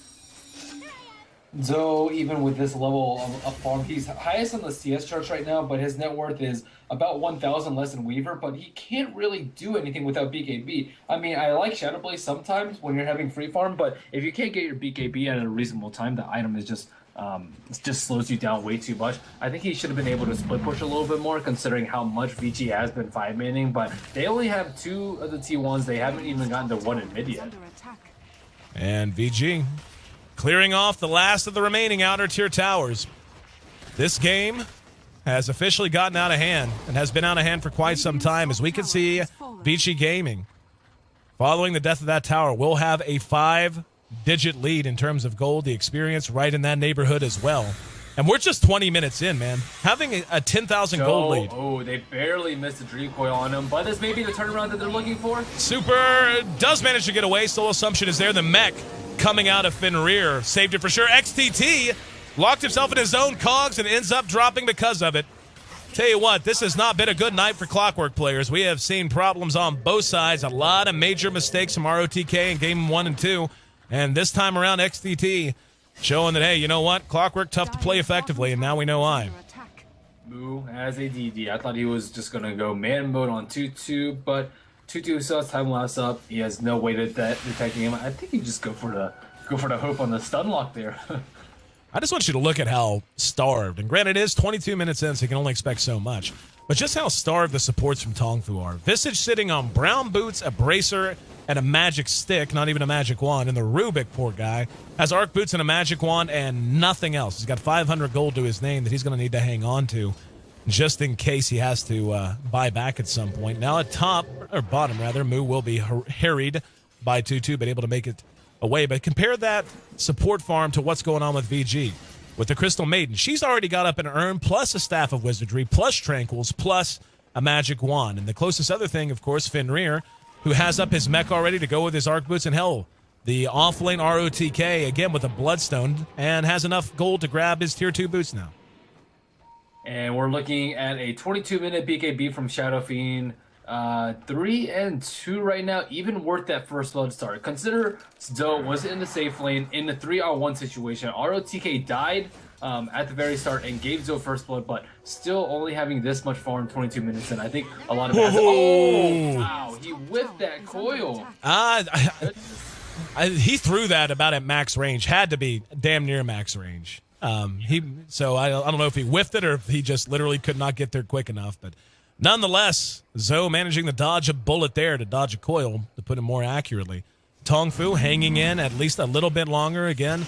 Zoe, even with this level of farm, he's highest on the CS charts right now, but his net worth is about 1,000 less than Weaver, but he can't really do anything without BKB. I mean, I like Shadow Blaze sometimes when you're having free farm, but if you can't get your BKB at a reasonable time, the item is just it just slows you down way too much. I think he should have been able to split push a little bit more, considering how much Vici has been 5-manning, but they only have 2 of the T1s. They haven't even gotten to 1 in mid yet. And VG clearing off the last of the remaining outer tier towers. This game has officially gotten out of hand and has been out of hand for quite some time. As we can see, Vici Gaming, following the death of that tower, will have a 5 digit lead in terms of gold, the experience right in that neighborhood as well. And we're just 20 minutes in, man. Having a 10,000 gold lead. Oh, they barely missed a Dream Coil on him, but this may be the turnaround that they're looking for. Super does manage to get away. Sole Assumption is there. The mech coming out of Fenrir saved it for sure. XTT locked himself in his own cogs and ends up dropping because of it. Tell you what, this has not been a good night for Clockwork players. We have seen problems on both sides. A lot of major mistakes from ROTK in game 1 and 2. And this time around, XTT showing that, hey, you know what? Clockwork tough to play effectively, and now we know why. Moo as a DD. I thought he was just going to go man mode on 2-2, but 2-2 still has time lapse up. He has no way to detecting him. I think you just go for the hope on the stun lock there. I just want you to look at how starved, and granted it is 22 minutes in, so you can only expect so much, but just how starved the supports from TongFu are. Vici sitting on brown boots, a bracer, and a magic stick, not even a magic wand. And the Rubik, poor guy, has arc boots and a magic wand and nothing else. He's got 500 gold to his name that he's going to need to hang on to just in case he has to buy back at some point. Now at top, or bottom rather, Moo will be harried by 2-2, but able to make it away. But compare that support farm to what's going on with VG. With the Crystal Maiden, she's already got up an urn, plus a Staff of Wizardry, plus Tranquils, plus a magic wand. And the closest other thing, of course, Fenrir, who has up his mech already to go with his arc boots. And hell, the off-lane ROTK, again with a Bloodstone, and has enough gold to grab his tier 2 boots now. And we're looking at a 22-minute BKB from Shadow Fiend. 3-2 right now, even worth that first blood start. Consider Zoe was in the safe lane in the 3-on-1 situation. ROTK died at the very start and gave Zoe first blood, but still only having this much farm 22 minutes in. I think a lot of it has oh, wow, he whiffed that coil. He threw that about at max range. Had to be damn near max range. So I don't know if he whiffed it or if he just literally could not get there quick enough, but nonetheless, Zoe managing to dodge a bullet there, to dodge a coil, to put it more accurately. TongFu hanging in at least a little bit longer. Again,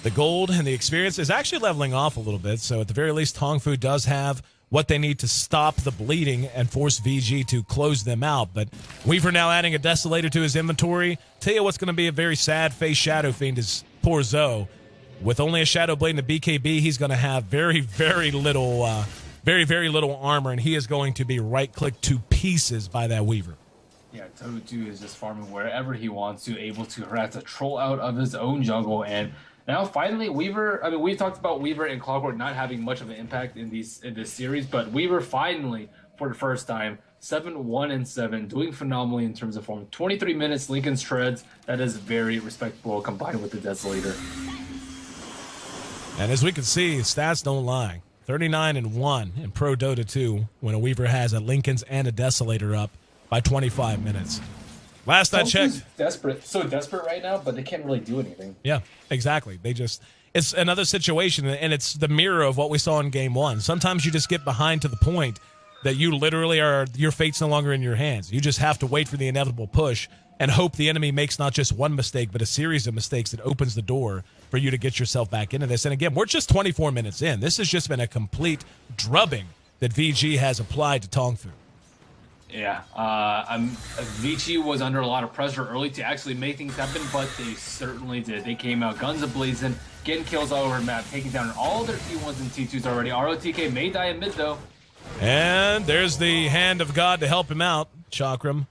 the gold and the experience is actually leveling off a little bit, so at the very least, TongFu does have what they need to stop the bleeding and force VG to close them out. But Weaver now adding a Desolator to his inventory. Tell you what's going to be a very sad face Shadow Fiend is poor Zoe. With only a Shadow Blade and a BKB, he's going to have very, very little armor, and he is going to be right-clicked to pieces by that Weaver. Yeah, Toto is just farming wherever he wants to, able to harass a troll out of his own jungle. And now finally Weaver, I mean, we've talked about Weaver and Clockwork not having much of an impact in this series, but Weaver finally, for the first time, 7-1-7, doing phenomenally in terms of form. 23 minutes, Lincoln's Treads, that is very respectable combined with the Desolator. And as we can see, stats don't lie. 39-1 in Pro Dota 2 when a Weaver has a Lincoln's and a Desolator up by 25 minutes. Last I checked. So desperate right now, but they can't really do anything. Yeah, exactly. It's another situation, and it's the mirror of what we saw in game 1. Sometimes you just get behind to the point that you literally your fate's no longer in your hands. You just have to wait for the inevitable push and hope the enemy makes not just one mistake, but a series of mistakes that opens the door for you to get yourself back into this. And again, we're just 24 minutes in. This has just been a complete drubbing that VG has applied to TongFu. Yeah, Vici was under a lot of pressure early to actually make things happen, but they certainly did. They came out guns a-blazing, getting kills all over the map, taking down all their T1s and T2s already. ROTK may die in mid, though. And there's the hand of God to help him out. Chakram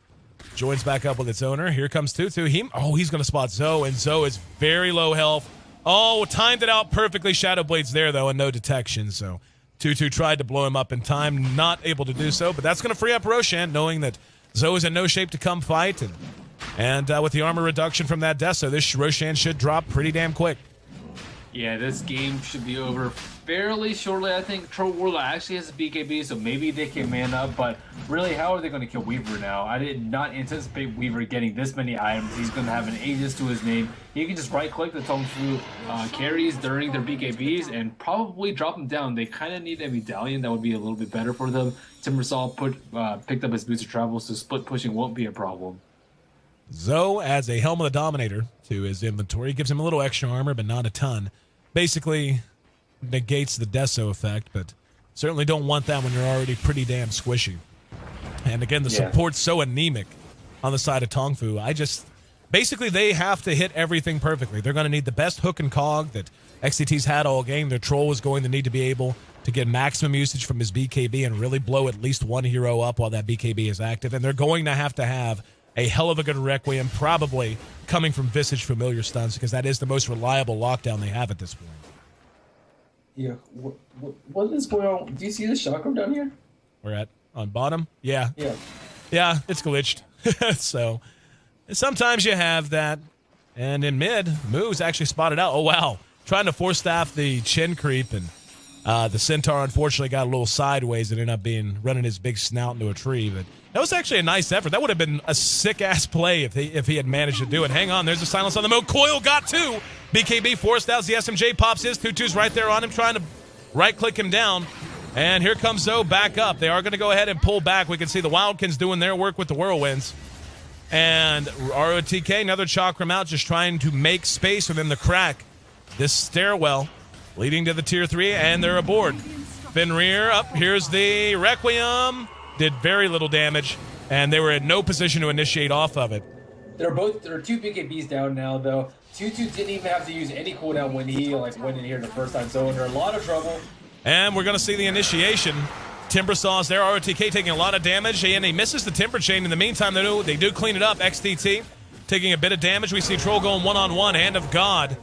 joins back up with its owner. Here comes Tutu. He's going to spot Zoe, and Zoe is very low health. Oh, timed it out perfectly. Shadow Blade's there, though, and no detection, so Tutu tried to blow him up in time, not able to do so, but that's going to free up Roshan, knowing that Zoe is in no shape to come fight, and with the armor reduction from that Deso, this Roshan should drop pretty damn quick. Yeah, this game should be over fairly shortly. I think Troll Warlord actually has a BKB, so maybe they can man up, but really, how are they going to kill Weaver now? I did not anticipate Weaver getting this many items. He's going to have an Aegis to his name. He can just right-click the TongFu carries during their BKBs and probably drop them down. They kind of need a medallion that would be a little bit better for them. Timbersaw picked up his boots of travel, so split pushing won't be a problem. Zoe adds a Helm of the Dominator to his inventory. Gives him a little extra armor, but not a ton. Basically negates the Deso effect, but certainly don't want that when you're already pretty damn squishy. And again, the support's so anemic on the side of TongFu. basically they have to hit everything perfectly. They're going to need the best hook and cog that XCT's had all game. Their troll is going to need to be able to get maximum usage from his BKB and really blow at least one hero up while that BKB is active. And they're going to have a hell of a good Requiem, probably coming from Vici familiar stuns, because that is the most reliable lockdown they have at this point. Yeah. What is going on? Do you see the chakram down here? We're at on bottom? Yeah. Yeah. Yeah, it's glitched. So sometimes you have that. And in mid, Moo's actually spotted out. Oh, wow. Trying to force staff the chin creep, and the Centaur unfortunately got a little sideways and ended up running his big snout into a tree. But that was actually a nice effort. That would have been a sick-ass play if he had managed to do it. Hang on, there's a silence on the move. Coil got two. BKB forced out as the SMJ pops his. Tutu's right there on him, trying to right-click him down. And here comes Zoe back up. They are going to go ahead and pull back. We can see the Wildkins doing their work with the Whirlwinds. And ROTK, another Chakram out, just trying to make space within the crack. This stairwell leading to the tier 3, and they're aboard. Fenrir up. Here's the Requiem. Did very little damage, and they were in no position to initiate off of it. There are two BKBs down now, though. Tutu didn't even have to use any cooldown when he went in here the first time, so under a lot of trouble. And we're going to see the initiation. Timbersaws there. ROTK taking a lot of damage, and he misses the Timber Chain. In the meantime, they do clean it up. XDT taking a bit of damage. We see Troll going one-on-one. Hand of God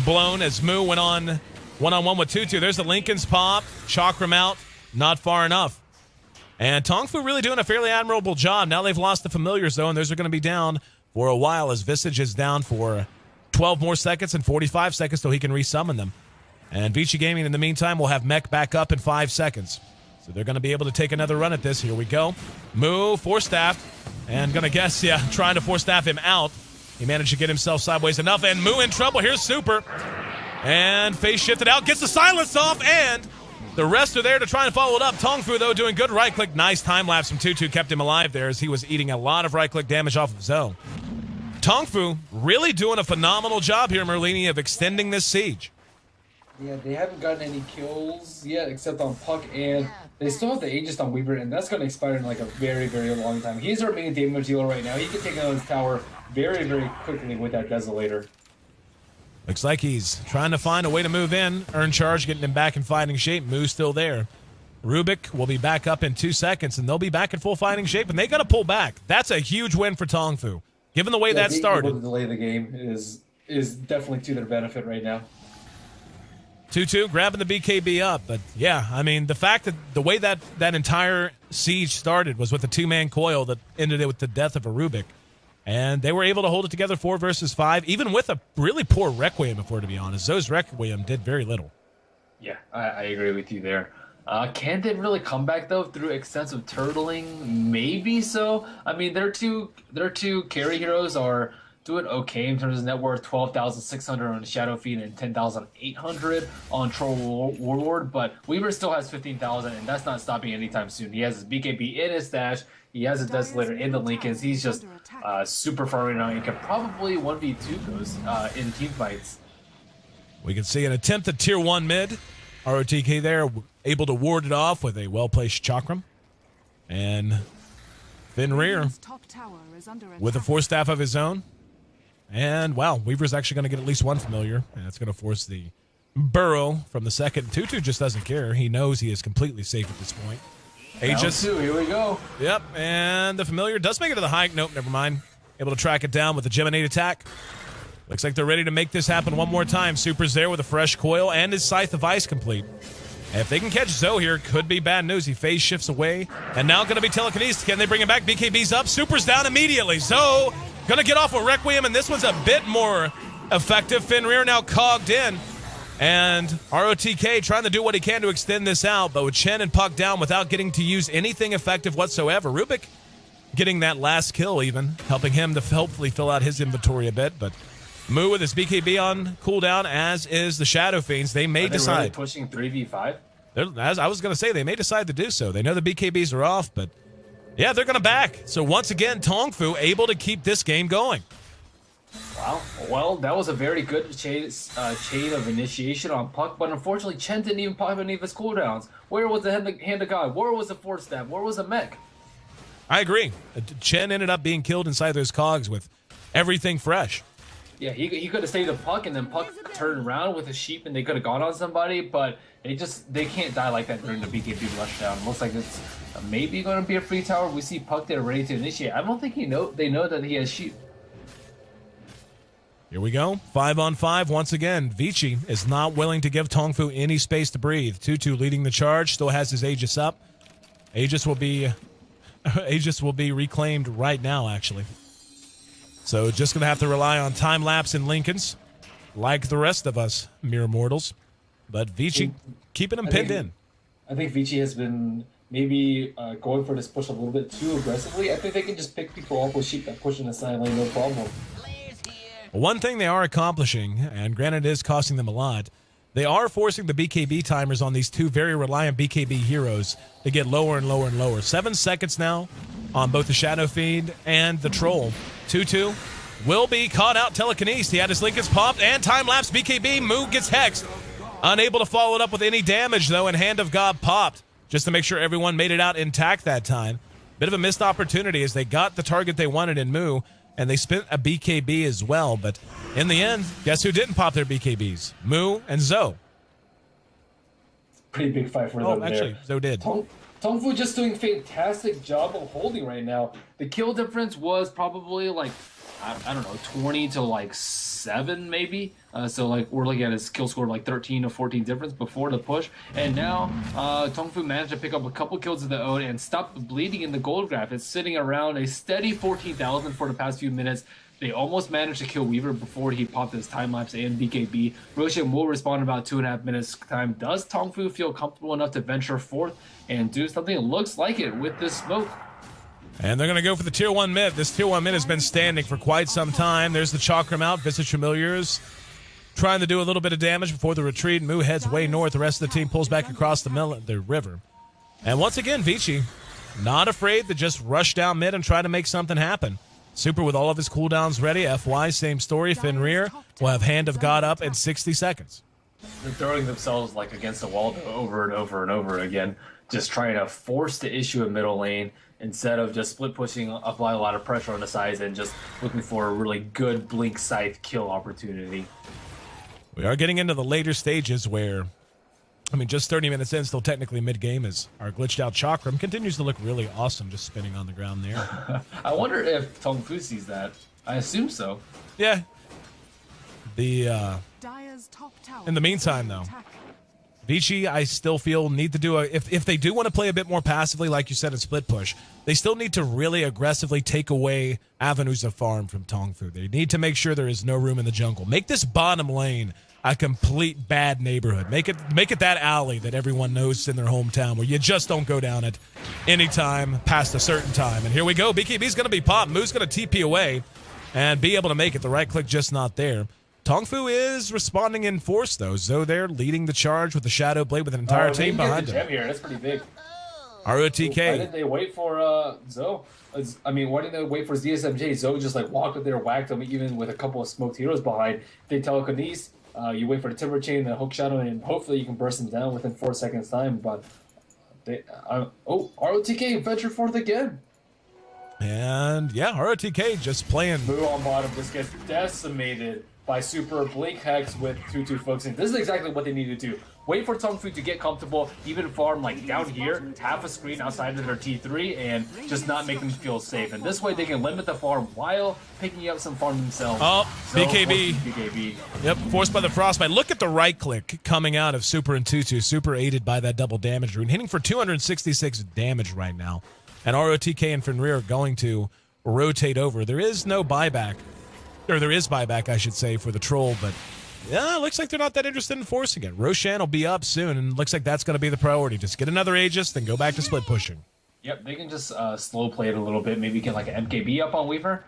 blown as Moo went on one-on-one with Tutu. There's the Lincoln's pop. Chakram out. Not far enough. And TongFu really doing a fairly admirable job. Now they've lost the familiars, though, and those are going to be down for a while as Vici is down for 12 more seconds and 45 seconds till he can resummon them. And Vici Gaming, in the meantime, will have Mech back up in 5 seconds. So they're going to be able to take another run at this. Here we go. Moo, force-staffed, and going to guess, trying to force-staff him out. He managed to get himself sideways enough, and Moo in trouble. Here's Super. And face shifted out, gets the silence off, and the rest are there to try and follow it up. TongFu, though, doing good right-click. Nice time-lapse from Tutu, kept him alive there as he was eating a lot of right-click damage off of Zoe. TongFu really doing a phenomenal job here, Merlini, of extending this siege. Yeah, they haven't gotten any kills yet except on Puck, and they still have the Aegis on Weaver, and that's going to expire in like a very, very long time. He's our main damage dealer right now. He can take down his tower very, very quickly with that Desolator. Looks like he's trying to find a way to move in. Earn charge, getting him back in fighting shape. Moo's still there. Rubik will be back up in 2 seconds, and they'll be back in full fighting shape, and they got to pull back. That's a huge win for TongFu. Given the way that started. Being able to delay the game is definitely to their benefit right now. 2-2, grabbing the BKB up. But, yeah, I mean, the fact that the way that entire siege started was with a two-man coil that ended it with the death of a Rubik. And they were able to hold it together 4 versus 5, even with a really poor Requiem, if we're to be honest. Zoe's Requiem did very little. Yeah, I agree with you there. Can they really come back, though, through extensive turtling? Maybe so. I mean, their two carry heroes are doing okay in terms of net worth, 12,600 on Shadow Feed and 10,800 on Troll Warlord, but Weaver still has 15,000, and that's not stopping anytime soon. He has his BKB in his stash, he has a Desolator in the Lincolns, he's just super far right now, and can probably 1v2 those in team fights. We can see an attempt at Tier 1 mid. ROTK there, able to ward it off with a well-placed Chakram. And Fenrir with a force staff of his own. And, wow, Weaver's actually going to get at least one familiar. And that's going to force the burrow from the second. Tutu just doesn't care. He knows he is completely safe at this point. Aegis. Here we go. Yep, and the familiar does make it to the hike. Nope, never mind. Able to track it down with the Geminate attack. Looks like they're ready to make this happen one more time. Super's there with a fresh coil and his Scythe of Ice complete. And if they can catch Zoe here, could be bad news. He phase shifts away. And now going to be telekinesis. Can they bring him back? BKB's up. Super's down immediately. Zoe going to get off with Requiem, and this one's a bit more effective. Fenrir now cogged in. And ROTK trying to do what he can to extend this out, but with Chen and Puck down without getting to use anything effective whatsoever. Rubik getting that last kill even, helping him to hopefully fill out his inventory a bit, but Moo with his BKB on cooldown, as is the Shadow Fiends. They may decide. Really pushing 3v5? As I was going to say, they may decide to do so. They know the BKBs are off, but yeah, they're going to back. So once again, TongFu able to keep this game going. Wow. Well, that was a very good chain of initiation on Puck, but unfortunately, Chen didn't even pop any of his cooldowns. Where was the Hand of God? Where was the Force Stab? Where was the Mech? I agree. Chen ended up being killed inside those cogs with everything fresh. Yeah, he could have saved the puck, and then puck turned around with a sheep, and they could have gone on somebody, but they can't die like that during the BKB rushdown. Looks like it's maybe going to be a free tower. We see puck there ready to initiate. I don't think they know that he has sheep. Here we go. 5-on-5 once again. Vici is not willing to give TongFu any space to breathe. 2-2 leading the charge. Still has his Aegis up. Aegis will be reclaimed right now, actually. So just going to have to rely on time-lapse and Lincolns, like the rest of us mere mortals. But Vici keeping him pinned in. I think Vici has been maybe going for this push a little bit too aggressively. I think they can just pick people off with sheep that push in the side lane, no problem. One thing they are accomplishing, and granted it is costing them a lot, they are forcing the BKB timers on these two very reliant BKB heroes to get lower and lower and lower. 7 seconds now on both the Shadow Fiend and the Troll. 2-2 will be caught out. Telekinesis. He had his Lincolns popped and time-lapse BKB. Moo gets hexed. Unable to follow it up with any damage, though, and Hand of God popped just to make sure everyone made it out intact that time. Bit of a missed opportunity as they got the target they wanted in Moo, and they spent a BKB as well. But in the end, guess who didn't pop their BKBs? Moo and Zoe. Pretty big fight for them actually, there. Zoe did. TongFu just doing a fantastic job of holding right now. The kill difference was probably like, I don't know, 20 to like 7 maybe. So like we're looking at his kill score like 13 to 14 difference before the push. And now TongFu managed to pick up a couple kills of the own and stop the bleeding in the gold graph. It's sitting around a steady 14,000 for the past few minutes. They almost managed to kill Weaver before he popped his time-lapse and BKB. Roshan will respond in about 2.5 minutes time. Does TongFu feel comfortable enough to venture forth and do something that looks like it with this smoke? And they're going to go for the Tier 1 mid. This Tier 1 mid has been standing for quite some time. There's the Chakram out. Visage Familiars trying to do a little bit of damage before the retreat. Moo heads way north. The rest of the team pulls back across the river. And once again, Vici not afraid to just rush down mid and try to make something happen. Super with all of his cooldowns ready. FY, same story. Fenrir will have Hand of God up in 60 seconds. They're throwing themselves like against the wall over and over and over again, just trying to force the issue in middle lane instead of just split pushing, apply a lot of pressure on the sides and just looking for a really good blink scythe kill opportunity. We are getting into the later stages where, I mean, just 30 minutes in, still technically mid-game, as our glitched out Chakram continues to look really awesome just spinning on the ground there. I wonder if TongFu sees that. I assume so. Yeah. In the meantime, though, Vici, I still feel, need to do if they do want to play a bit more passively, like you said, in split push, they still need to really aggressively take away avenues of farm from TongFu. They need to make sure there is no room in the jungle. Make this bottom lane a complete bad neighborhood. Make it that alley that everyone knows in their hometown where you just don't go down it anytime past a certain time. And here we go. BKB's going to be popped. Moo's going to TP away and be able to make it. The right click just not there. TongFu is responding in force, though. Zoe there leading the charge with the Shadow Blade with an entire team behind him. Here. That's pretty big. ROTK. Why didn't they wait for Zoe? I mean, why didn't they wait for ZSMJ? Zoe just like walked up there, whacked him, even with a couple of smoked heroes behind. They telekinesis. You wait for the Timber Chain, the Hook Shadow, and hopefully you can burst them down within 4 seconds time. But ROTK venture forth again. And yeah, ROTK just playing. Moo on bottom just gets decimated by Super Blink Hex with 2-2 focusing. This is exactly what they need to do. Wait for TongFu to get comfortable, even farm like down here, half a screen outside of their T3, and just not make them feel safe. And this way they can limit the farm while picking up some farm themselves. Oh, so BKB. Yep, forced by the Frostbite. Look at the right click coming out of Super and 2-2. Super aided by that double damage rune, hitting for 266 damage right now. And ROTK and Fenrir are going to rotate over. There is no buyback. Or there is buyback, I should say, for the Troll, but yeah, it looks like they're not that interested in forcing it. Roshan will be up soon, and looks like that's going to be the priority. Just get another Aegis, then go back to split pushing. Yep, they can just slow play it a little bit. Maybe get like an MKB up on Weaver.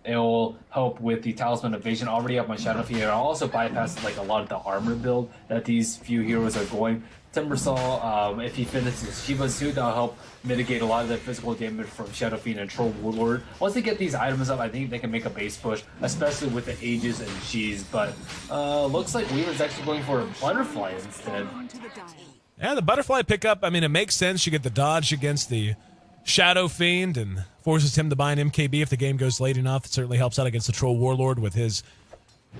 It will help with the Talisman Evasion already up on Shadow Fiend. It'll also bypass like a lot of the armor build that these few heroes are going. Timbersaw, if he finishes Shiva's suit, that'll help mitigate a lot of the physical damage from Shadow Fiend and Troll Warlord. Once they get these items up, I think they can make a base push, especially with the Aegis and Cheese. But looks like Weaver's actually going for a Butterfly instead. Yeah, the Butterfly pickup, I mean, it makes sense. You get the dodge against the Shadow Fiend and forces him to buy an MKB if the game goes late enough. It certainly helps out against the Troll Warlord with his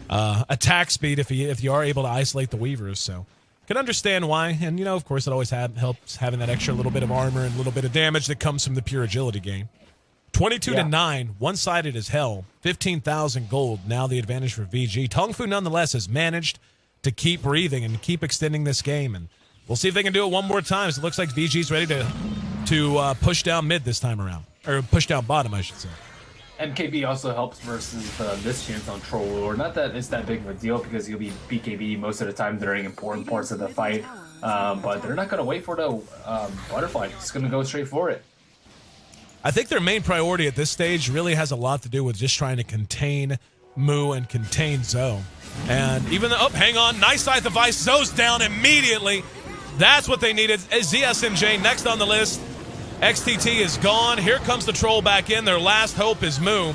attack speed if you are able to isolate the Weavers. So can understand why. And, you know, of course, it always helps having that extra little bit of armor and a little bit of damage that comes from the pure agility game. 22-9, one-sided as hell. 15,000 gold. Now the advantage for VG. TongFu, nonetheless, has managed to keep breathing and keep extending this game. And we'll see if they can do it one more time. So it looks like VG's ready to push down mid this time around. Or push down bottom, I should say. MKB also helps versus this chance on Troll Warlord. Not that it's that big of a deal because you'll be BKB most of the time during important parts of the fight. But they're not going to wait for the butterfly. It's going to go straight for it. I think their main priority at this stage really has a lot to do with just trying to contain Mu and contain Zoe. And even though, hang on, nice side device. Zoe's down immediately. That's what they needed. ZSMJ next on the list. XTT is gone. Here comes the Troll back in. Their last hope is Mu.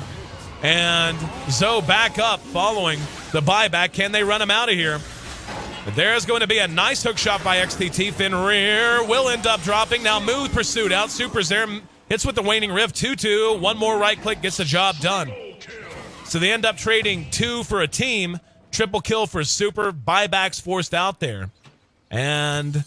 And Zoe back up following the buyback. Can they run him out of here? There's going to be a nice hook shot by XTT. Fenrir will end up dropping. Now Mu pursued out. Super's there. Hits with the waning rift. 2-2. One more right click gets the job done. So they end up trading 2 for a team. Triple kill for Super. Buybacks forced out there. And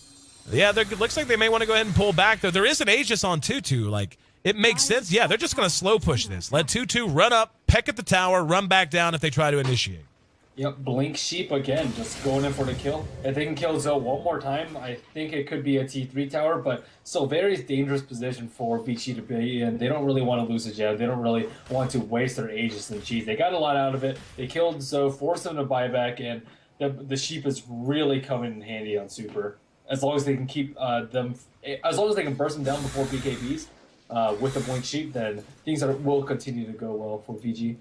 yeah, it looks like they may want to go ahead and pull back, though. There is an Aegis on 2-2. Like, it makes sense. Yeah, they're just going to slow push this. Let 2-2 run up, peck at the tower, run back down if they try to initiate. Yep, Blink Sheep again, just going in for the kill. If they can kill Zoe one more time, I think it could be a T3 tower, but still very dangerous position for Vici to be in. They don't really want to lose a jab. They don't really want to waste their Aegis and cheese. They got a lot out of it. They killed Zoe, forced them to buy back, and the Sheep is really coming in handy on Super. As long as they can keep as long as they can burst them down before BKBs with the Blink Sheep, then things will continue to go well for VG.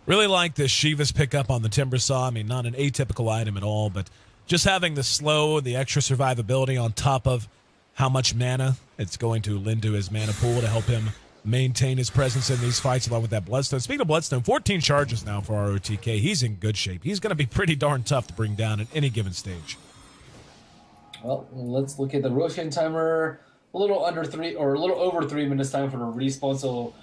Really like this Shiva's pickup on the Timber Saw. I mean, not an atypical item at all, but just having the slow, the extra survivability on top of how much mana it's going to lend to his mana pool to help him maintain his presence in these fights along with that Bloodstone. Speaking of Bloodstone, 14 charges now for ROTK. He's in good shape. He's going to be pretty darn tough to bring down at any given stage. Well, let's look at the Roshan timer. A little under 3 or a little over 3 minutes time for the respawn. So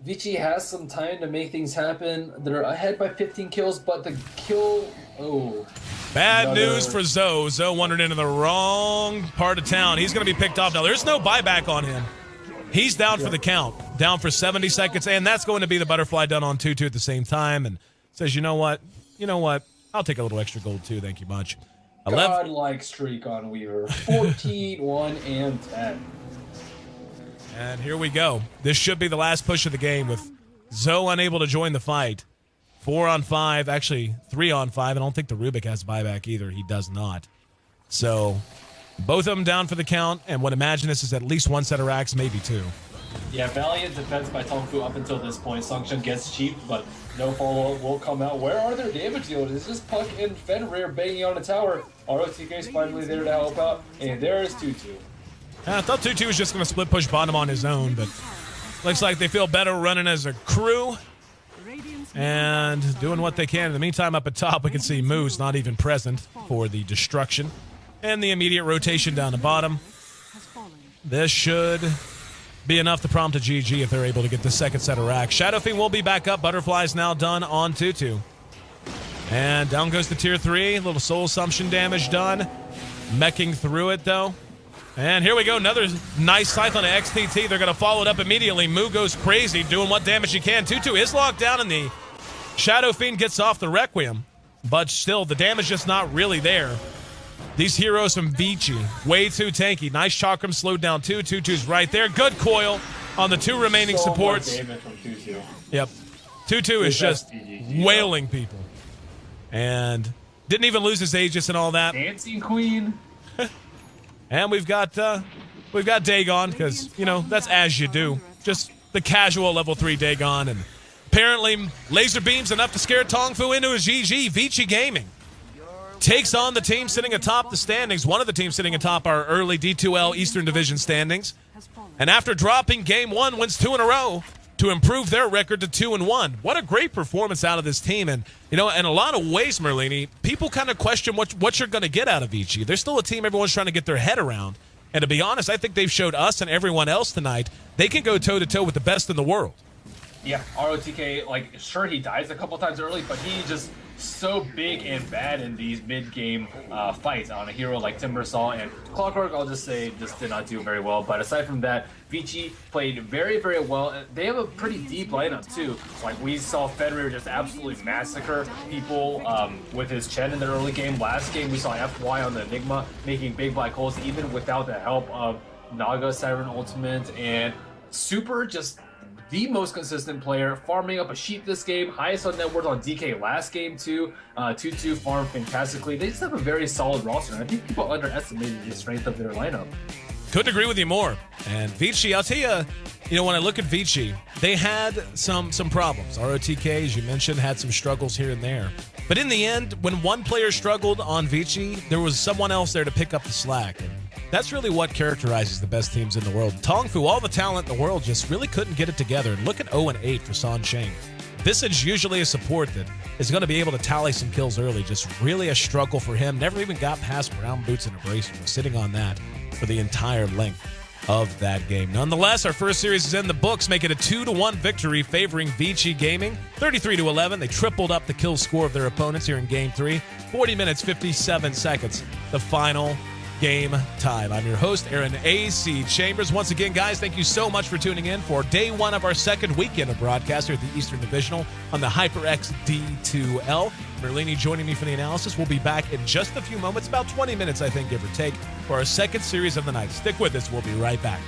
Vici has some time to make things happen. They're ahead by 15 kills, but the kill... Bad news for Zoe. Zoe wandered into the wrong part of town. He's going to be picked off now. There's no buyback on him. He's down for the count. Down for 70 seconds, and that's going to be the butterfly done on 2-2 at the same time. And says, you know what? I'll take a little extra gold too. Thank you much. Godlike streak on Weaver. 14, 1, and 10. And here we go. This should be the last push of the game with Zoe unable to join the fight. 4-on-5, actually 3-on-5. I don't think the Rubik has buyback either. He does not. So both of them down for the count, and would imagine this is at least one set of racks, maybe 2. Yeah, valiant defense by TongFu up until this point. Sungshun gets cheap, but no follow-up will come out. Where are their damage dealers? It's just Puck and Fenrir banging on the tower. ROTK is finally there to help out, and there is 2-2. I thought 2-2 was just going to split push bottom on his own, but looks like they feel better running as a crew and doing what they can. In the meantime, up at top, we can see Moose not even present for the destruction and the immediate rotation down the bottom. This should be enough to prompt a GG if they're able to get the second set of racks. Shadow Fiend will be back up. Butterfly's now done on 2-2. And down goes the tier 3. A little soul assumption damage done. Meching through it, though. And here we go, another nice scythe on the XTT. They're going to follow it up immediately. Mu goes crazy, doing what damage he can. 2-2 is locked down, and the Shadow Fiend gets off the Requiem. But still, the damage just not really there. These heroes from Vici, way too tanky. Nice chakram slowed down 2-2's right there. Good coil on the 2 remaining supports. Damage from 2-2. Yep. 2-2 is just wailing people. And didn't even lose his Aegis and all that. Dancing Queen. And we've got Dagon, because, that's as you do. Just the casual level 3 Dagon. And apparently laser beams enough to scare TongFu into a GG. Vici Gaming takes on the team sitting atop the standings. One of the teams sitting atop our early D2L Eastern Division standings. And after dropping game 1, wins 2 in a row to improve their record to 2-1. What a great performance out of this team. And, in a lot of ways, Merlini, people kind of question what you're going to get out of Vici. They're still a team everyone's trying to get their head around. And to be honest, I think they've showed us and everyone else tonight they can go toe-to-toe with the best in the world. Yeah, ROTK, like, sure, he dies a couple times early, but he just so big and bad in these mid-game fights on a hero like Timbersaw. And Clockwork, I'll just say, just did not do very well. But aside from that, Vici played very, very well. They have a pretty deep lineup, too. Like, we saw Federer just absolutely massacre people with his Chen in the early game. Last game, we saw FY on the Enigma making big black holes, even without the help of Naga, Siren Ultimate, and Super just the most consistent player, farming up a sheep this game, highest on net worth on DK last game too. 2-2 farm fantastically. They just have a very solid roster, and I think people underestimated the strength of their lineup. Couldn't agree with you more. And Vici, I'll tell you, when I look at Vici, they had some problems. ROTK, as you mentioned, had some struggles here and there. But in the end, when one player struggled on Vici, there was someone else there to pick up the slack. And that's really what characterizes the best teams in the world. TongFu, all the talent in the world, just really couldn't get it together. And look at 0-8 for San Cheng. Visage, usually a support that is going to be able to tally some kills early. Just really a struggle for him. Never even got past Brown Boots and Abrasive. Was sitting on that for the entire length of that game. Nonetheless, our first series is in the books, make it a 2-1 victory favoring Vici Gaming. 33-11. They tripled up the kill score of their opponents here in Game 3. 40 minutes, 57 seconds. The final game time. I'm your host, Aaron A.C. Chambers. Once again, guys, thank you so much for tuning in for day one of our second weekend of broadcast here at the Eastern Divisional on the HyperX D2L. Merlini joining me for the analysis. We'll be back in just a few moments, about 20 minutes, I think, give or take, for our second series of the night. Stick with us. We'll be right back.